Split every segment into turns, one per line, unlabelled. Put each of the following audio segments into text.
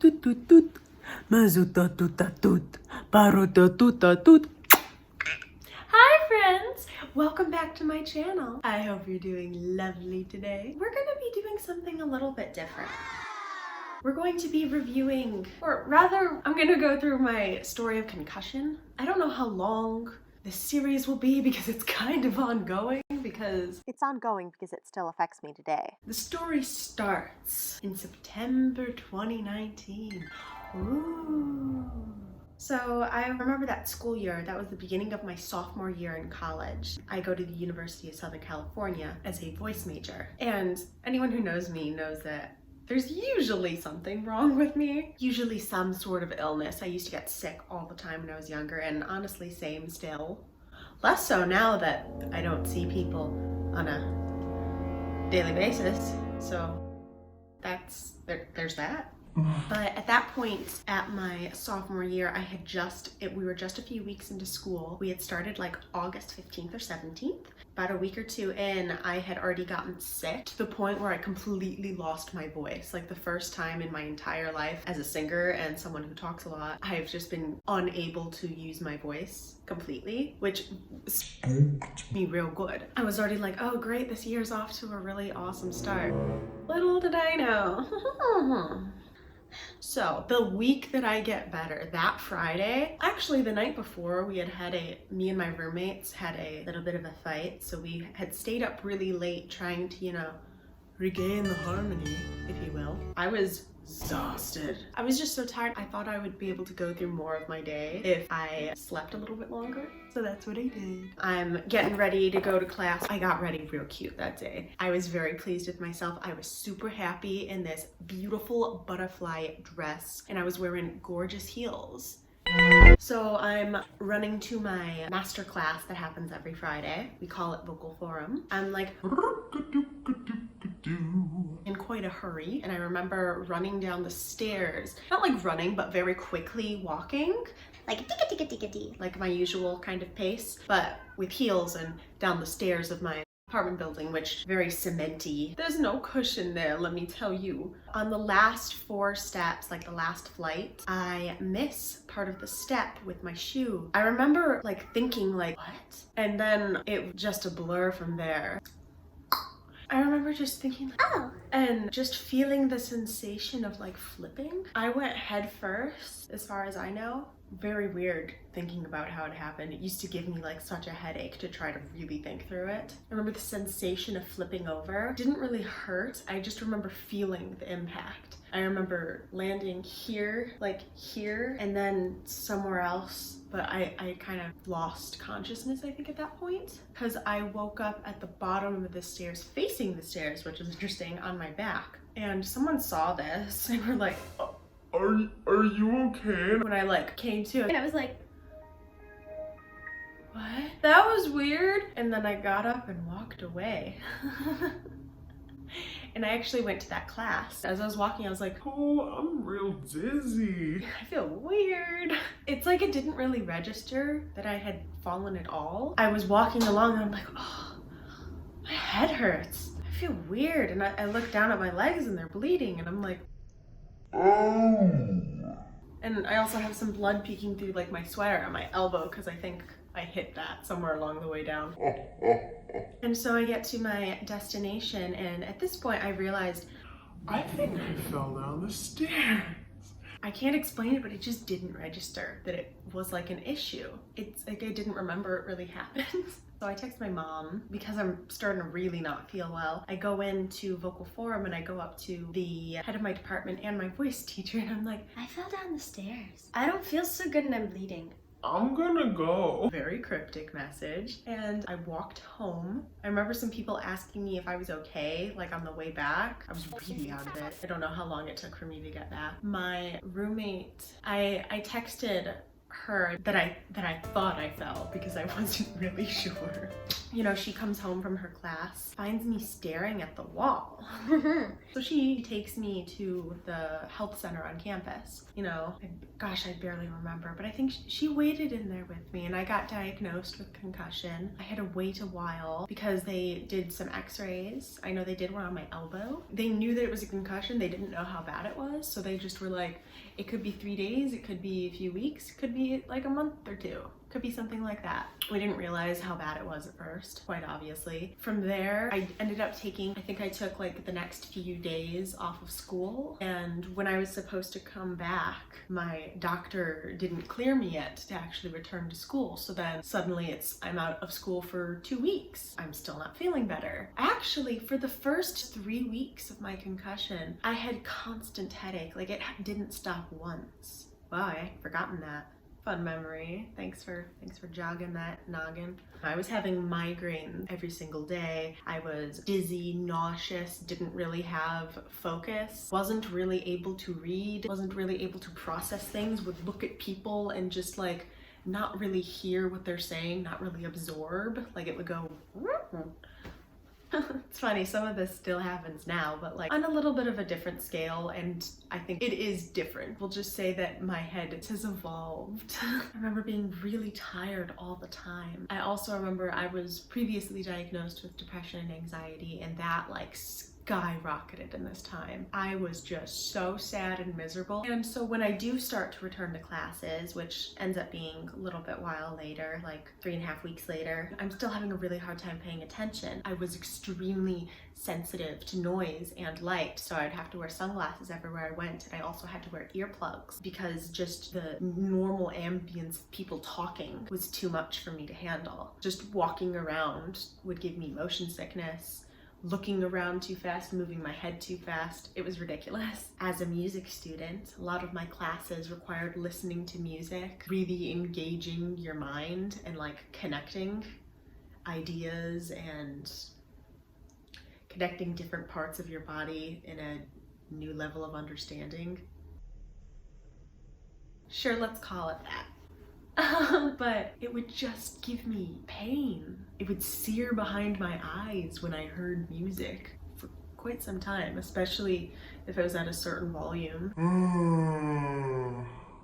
ℂ𝕙𝕣𝕠𝕠𝕟 ℂ𝕙𝕣𝕠𝕠𝕠𝕠. Hi friends! Welcome back to my channel. I hope you're doing lovely today. We're gonna be doing something a little bit different. We're going to be reviewing, or rather, I'm gonna go through my story of concussion. I don't know how long this series will be because it's kind of ongoing because
it still affects me today.
the story starts in September 2019. Ooh. So I remember that school year, that was the beginning of my sophomore year in college. I go to the University of Southern California as a voice major. And anyone who knows me knows that there's usually something wrong with me. Usually some sort of illness. I used to get sick all the time when I was younger, and honestly, same still. Less so now that I don't see people on a daily basis. So there's that. But at that point, at my sophomore year, we were just a few weeks into school. We had started like August 15th or 17th. About a week or two in, I had already gotten sick to the point where I completely lost my voice. Like the first time in my entire life as a singer and someone who talks a lot, I've just been unable to use my voice completely, which spooked me real good. I was already like, oh great, this year's off to a really awesome start. Little did I know. So the week that I get better, that Friday, actually the night before, me and my roommates had a little bit of a fight. So we had stayed up really late trying to, regain the harmony, if you will. I was exhausted. I was just so tired. I thought I would be able to go through more of my day if I slept a little bit longer. So that's what I did. I'm getting ready to go to class. I got ready real cute that day. I was very pleased with myself. I was super happy in this beautiful butterfly dress, and I was wearing gorgeous heels. So I'm running to my master class that happens every Friday. We call it Vocal Forum. I'm like in quite a hurry, and I remember running down the stairs, not like running, but very quickly walking, like ticka-ticka-ticka-tee, like my usual kind of pace, but with heels, and down the stairs of my apartment building, which very cementy. There's no cushion there, let me tell you. On the last 4 steps, like the last flight, I miss part of the step with my shoe. I remember like thinking like, what? And then it was just a blur from there. I remember just thinking, oh, and just feeling the sensation of like flipping. I went head first, as far as I know. Very weird thinking about how it happened. It used to give me like such a headache to try to really think through it. I remember the sensation of flipping over. It didn't really hurt. I just remember feeling the impact. I remember landing here, like here, and then somewhere else. But I kind of lost consciousness, I think, at that point, because I woke up at the bottom of the stairs, facing the stairs, which was interesting, on my back. And someone saw this and were like, oh, are you okay? When I like came to, and I was like, what? That was weird. And then I got up and walked away. And I actually went to that class. As I was walking, I was like, oh, I'm real dizzy. I feel weird. It's like it didn't really register that I had fallen at all. I was walking along and I'm like, oh, my head hurts. I feel weird. And I look down at my legs and they're bleeding, and I'm like, oh. And I also have some blood peeking through like my sweater on my elbow because I think I hit that somewhere along the way down. And so I get to my destination, and at this point I realized, I think I fell down the stairs. I can't explain it, but it just didn't register that it was like an issue. It's like I didn't remember it really happened. So I text my mom because I'm starting to really not feel well. I go into Vocal Forum and I go up to the head of my department and my voice teacher, and I'm like, I fell down the stairs. I don't feel so good and I'm bleeding. I'm gonna go. Very cryptic message. And I walked home. I remember some people asking me if I was okay, like on the way back. I was really out of it. I don't know how long it took for me to get back. My roommate, I texted her that I thought I fell because I wasn't really sure. you know, she comes home from her class, finds me staring at the wall. So she takes me to the health center on campus. You know, gosh, I barely remember, but I think she waited in there with me, and I got diagnosed with concussion. I had to wait a while because they did some x-rays. I know they did one on my elbow. They knew that it was a concussion. They didn't know how bad it was, so they just were like, it could be 3 days, it could be a few weeks, it could be like a month or two. Could be something like that. We didn't realize how bad it was at first, quite obviously. From there, I ended up taking, I think I took like the next few days off of school. And when I was supposed to come back, my doctor didn't clear me yet to actually return to school. So then suddenly I'm out of school for 2 weeks. I'm still not feeling better. Actually, for the first 3 weeks of my concussion, I had constant headache. Like, it didn't stop once. Wow, I had forgotten that. Fun memory. Thanks for jogging that noggin. I was having migraine every single day. I was dizzy, nauseous, didn't really have focus, wasn't really able to read, wasn't really able to process things, would look at people and just like not really hear what they're saying, not really absorb. Like, it would go it's funny, some of this still happens now, but like on a little bit of a different scale, and I think it is different. We'll just say that my head has evolved. I remember being really tired all the time. I also remember I was previously diagnosed with depression and anxiety, and that like skyrocketed in this time. I was just so sad and miserable. And so when I do start to return to classes, which ends up being a little bit while later, like 3.5 weeks later, I'm still having a really hard time paying attention. I was extremely sensitive to noise and light, so I'd have to wear sunglasses everywhere I went, and I also had to wear earplugs because just the normal ambience of people talking was too much for me to handle. Just walking around would give me motion sickness. Looking around too fast, moving my head too fast. It was ridiculous. As a music student, a lot of my classes required listening to music, really engaging your mind and like connecting ideas and connecting different parts of your body in a new level of understanding. Sure, let's call it that. But it would just give me pain. It would sear behind my eyes when I heard music for quite some time, especially if it was at a certain volume.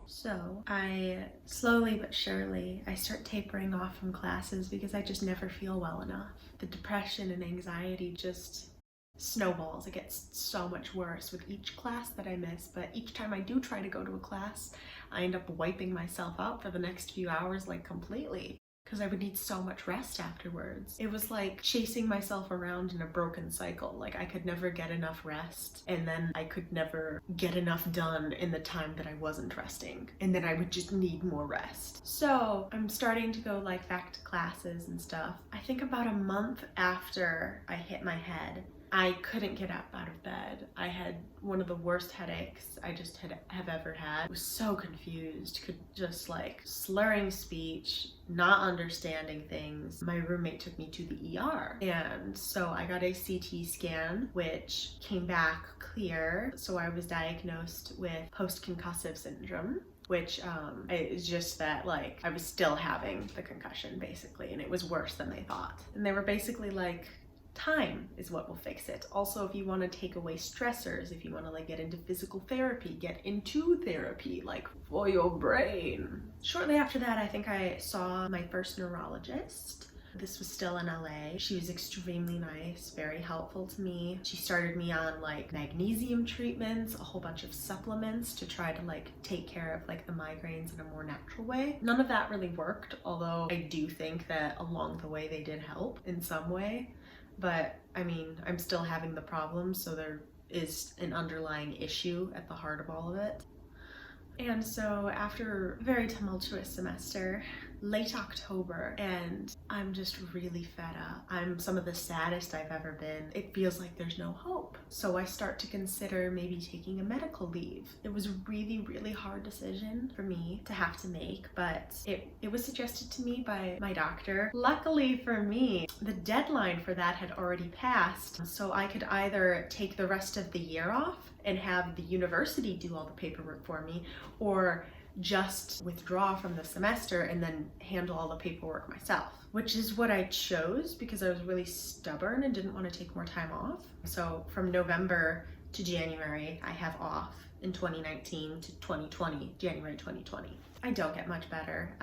So I slowly but surely, I start tapering off from classes because I just never feel well enough. The depression and anxiety just snowballs. It gets so much worse with each class that I miss, but each time I do try to go to a class, I end up wiping myself out for the next few hours like completely, because I would need so much rest afterwards. It was like chasing myself around in a broken cycle. Like, I could never get enough rest, and then I could never get enough done in the time that I wasn't resting, and then I would just need more rest. So I'm starting to go like back to classes and stuff. I think about a month after I hit my head, I couldn't get up out of bed. I had one of the worst headaches I just have ever had. I was so confused, could just like slurring speech, not understanding things. My roommate took me to the ER, and so I got a CT scan, which came back clear. So I was diagnosed with post-concussive syndrome, which is just that like I was still having the concussion basically, and it was worse than they thought. And they were basically like, time is what will fix it. Also, if you want to take away stressors, if you want to like get into physical therapy, get into therapy like for your brain. Shortly after that, I think I saw my first neurologist. This was still in LA. She was extremely nice, very helpful to me. She started me on like magnesium treatments, a whole bunch of supplements to try to like take care of like the migraines in a more natural way. None of that really worked, although I do think that along the way they did help in some way. But I mean, I'm still having the problems, so there is an underlying issue at the heart of all of it. And so after a very tumultuous semester, late October, and I'm just really fed up. I'm some of the saddest I've ever been. It feels like there's no hope. So I start to consider maybe taking a medical leave. It was a really, really hard decision for me to have to make, but it was suggested to me by my doctor. Luckily for me, the deadline for that had already passed, so I could either take the rest of the year off and have the university do all the paperwork for me, or just withdraw from the semester and then handle all the paperwork myself, which is what I chose because I was really stubborn and didn't want to take more time off. So from November to January, I have off in 2019 to 2020, January 2020. I don't get much better.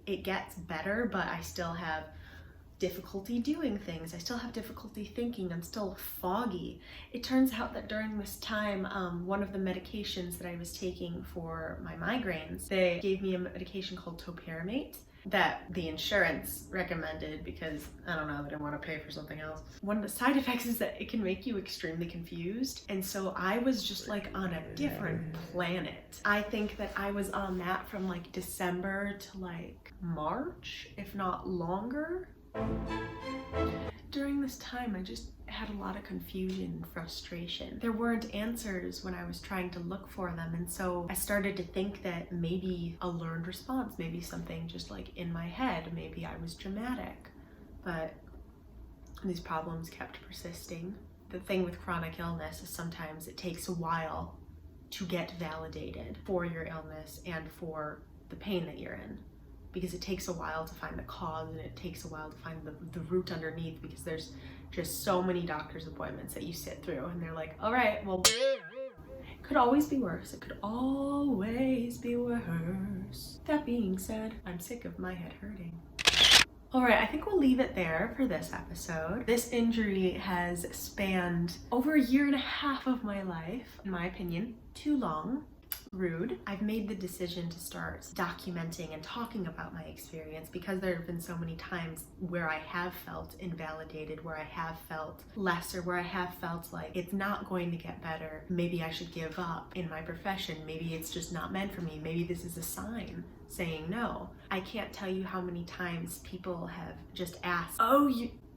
It gets better, but I still have difficulty doing things. I still have difficulty thinking. I'm still foggy. It turns out that during this time, one of the medications that I was taking for my migraines, they gave me a medication called ℂ𝕠𝕟𝕤𝕠𝕠🕬 that the insurance recommended because, I don't know, they didn't want to pay for something else. One of the side effects is that it can make you extremely confused. And so I was just like on a different planet. I think that I was on that from like December to like March, if not longer. During this time, I just had a lot of confusion and frustration. There weren't answers when I was trying to look for them, and so I started to think that maybe a learned response, maybe something just like in my head, maybe I was dramatic. But these problems kept persisting. The thing with chronic illness is sometimes it takes a while to get validated for your illness and for the pain that you're in, because it takes a while to find the cause and it takes a while to find the root underneath, because there's just so many doctor's appointments that you sit through and they're like, all right, well, it could always be worse. It could always be worse. That being said, I'm sick of my head hurting. All right, I think we'll leave it there for this episode. This injury has spanned over 1.5 years of my life, in my opinion. Too long. Rude. I've made the decision to start documenting and talking about my experience because there have been so many times where I have felt invalidated, where I have felt lesser, where I have felt like it's not going to get better. Maybe I should give up in my profession. Maybe it's just not meant for me. Maybe this is a sign saying no. I can't tell you how many times people have just asked, oh,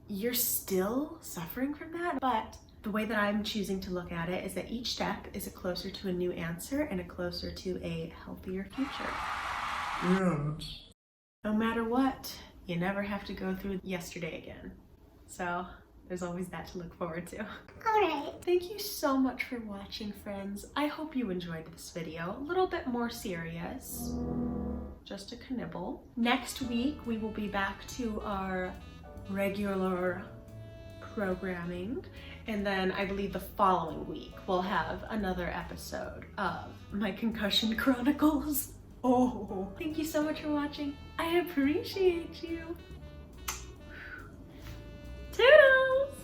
you're still suffering from that? But the way that I'm choosing to look at it is that each step is a closer to a new answer and a closer to a healthier future.
Yes.
No matter what, you never have to go through yesterday again. So there's always that to look forward to.
Alright.
Thank you so much for watching, friends. I hope you enjoyed this video. A little bit more serious. Just a knibble. Next week, we will be back to our regular programming, and then I believe the following week we'll have another episode of my Concussion Chronicles. Oh, thank you so much for watching. I appreciate you. Toodles!